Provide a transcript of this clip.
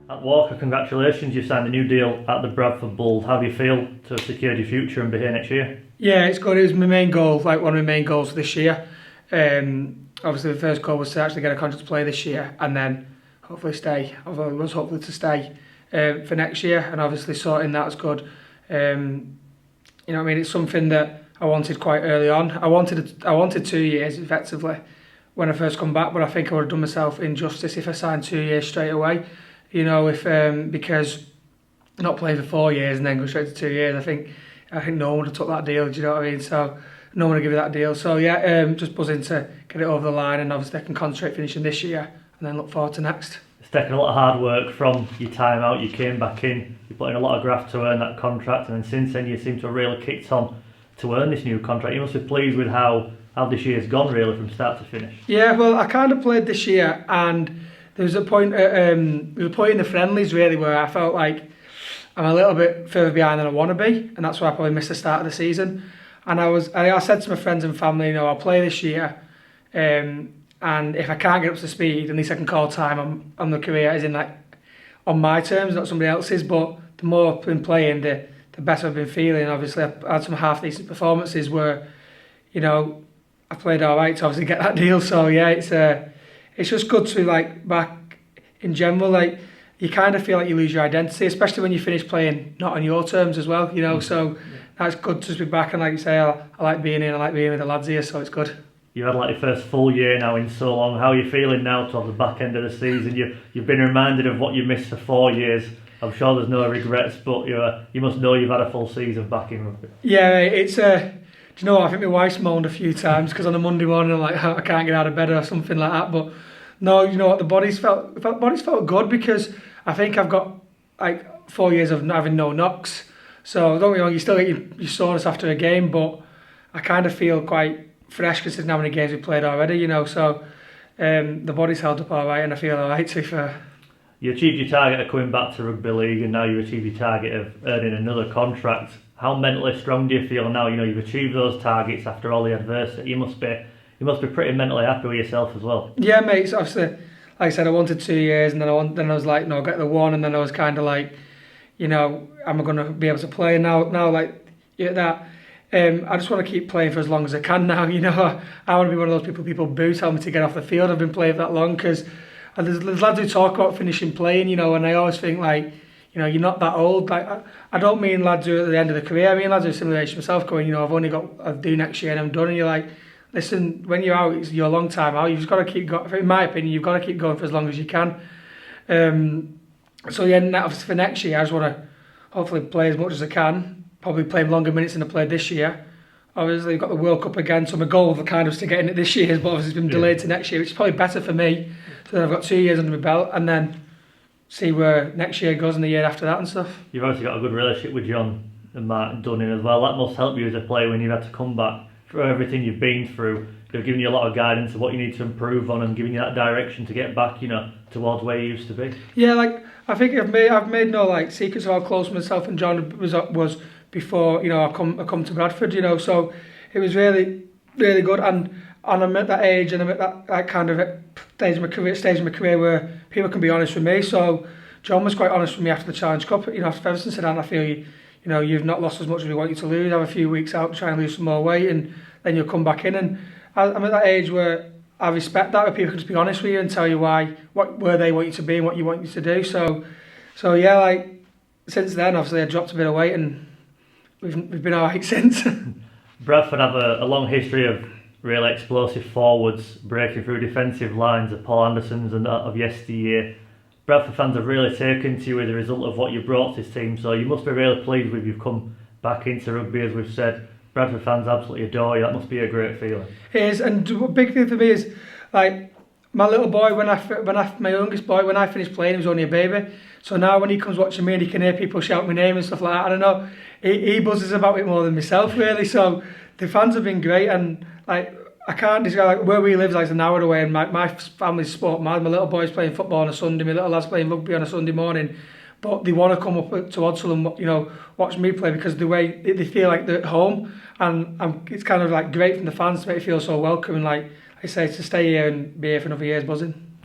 At Walker, congratulations, you signed a new deal at the Bradford Bulls. How do you feel to have secured your future and be here next year? Yeah, it's good. It was my main goal, like one of my main goals this year. Obviously the first goal was to actually get a contract to play this year and then hopefully stay. Although it was hopefully to stay for next year, and obviously sorting that's good. You know what I mean? It's something that I wanted quite early on. I wanted 2 years effectively when I first come back, but I think I would have done myself injustice if I signed 2 years straight away. You know, if because not playing for 4 years and then go straight to 2 years, I think no one would have took that deal. Do you know what I mean? So no one would give you that deal. So yeah, just buzzing to get it over the line, and obviously I can concentrate finishing this year and then look forward to next. It's taken a lot of hard work from your time out. You came back in, you put in a lot of graft to earn that contract, and then since then you seem to have really kicked on to earn this new contract. You must be pleased with how this year's gone, really, from start to finish. Yeah, well, I kind of played this year, and there was a point in the friendlies really where I felt like I'm a little bit further behind than I want to be, and that's why I probably missed the start of the season. And I said to my friends and family, you know, I'll play this year, and if I can't get up to speed, at least I can call time on the career, as in like on my terms, not somebody else's. But the more I've been playing, the better I've been feeling. Obviously, I've had some half decent performances where, you know, I played all right to obviously get that deal. So yeah, it's just good to like back in general. Like you kind of feel like you lose your identity, especially when you finish playing not on your terms as well. You know, so that's good to just be back. And like you say, I like being in. I like being with the lads here, so it's good. You've had like your first full year now in so long. How are you feeling now towards the back end of the season? You've been reminded of what you missed for 4 years. I'm sure there's no regrets, but you must know you've had a full season back in rugby. Yeah, it's do you know what? I think my wife's moaned a few times because on a Monday morning I'm like, I can't get out of bed or something like that. But no, you know what? The body's felt good because I think I've got like 4 years of having no knocks. So don't get me wrong, you still get your soreness after a game, but I kind of feel quite fresh considering how many games we played already, you know. So the body's held up all right, and I feel all right, to be fair. You achieved your target of coming back to rugby league, and now you achieved your target of earning another contract. How mentally strong do you feel now? You know, you've achieved those targets after all the adversity. You must be pretty mentally happy with yourself as well. Yeah, mate. So obviously, like I said, I wanted 2 years, and then I was like, no, get the one, and then I was kind of like, you know, am I going to be able to play now? Like that. I just want to keep playing for as long as I can now. You know, I want to be one of those people boo tell me to get off the field. I've been playing for that long because there's lads who talk about finishing playing, you know, and I always think like, you know, you're not that old. Like I don't mean lads who are at the end of the career. I mean lads who are similar age to myself going, you know, I'll do next year and I'm done. And you're like, listen, when you're out, it's your long time out. You've just got to keep going. In my opinion, you've got to keep going for as long as you can. So yeah, for next year, I just want to hopefully play as much as I can. Probably play longer minutes than I played this year. Obviously, we've got the World Cup again, so my goal kind of was to get in it this year, but obviously it's been delayed to next year, which is probably better for me. So then I've got 2 years under my belt, and then see where next year goes and the year after that and stuff. You've obviously got a good relationship with John and Martin Dunning as well. That must help you as a player when you've had to come back for everything you've been through. They're giving you a lot of guidance of what you need to improve on and giving you that direction to get back, you know, towards where you used to be. Yeah, like I think I've made no like secrets of how close myself and John was before, you know, I come to Bradford, you know, so it was really, really good. And I'm at that age and I'm at that kind of stage of my career where people can be honest with me. So John was quite honest with me after the Challenge Cup. You know, after Featherstone said, and I feel you know, you've not lost as much as we want you to lose. Have a few weeks out, try and lose some more weight, and then you'll come back in. And I'm at that age where I respect that, where people can just be honest with you and tell you where they want you to be and what you want you to do. So yeah, like since then, obviously I dropped a bit of weight and we've been alright since. Bradford have a long history of really explosive forwards breaking through defensive lines of Paul Anderson's and of yesteryear. Bradford fans have really taken to you as a result of what you brought to this team, so you must be really pleased with you've come back into rugby. As we've said, Bradford fans absolutely adore you. That must be a great feeling. It is, and a big thing for me is like my little boy, my youngest boy, when I finished playing, he was only a baby. So now when he comes watching me and he can hear people shout my name and stuff like that, I don't know, he buzzes about it more than myself really. So the fans have been great, and like I can't describe, like where we live is like an hour away, and my family's sport mad. My little boy's playing football on a Sunday, my little lad's playing rugby on a Sunday morning, but they want to come up to Odsal and, you know, watch me play because the way they feel like they're at home, and it's kind of like great from the fans to make you feel so welcome, and like I say, to stay here and be here for another year is buzzing.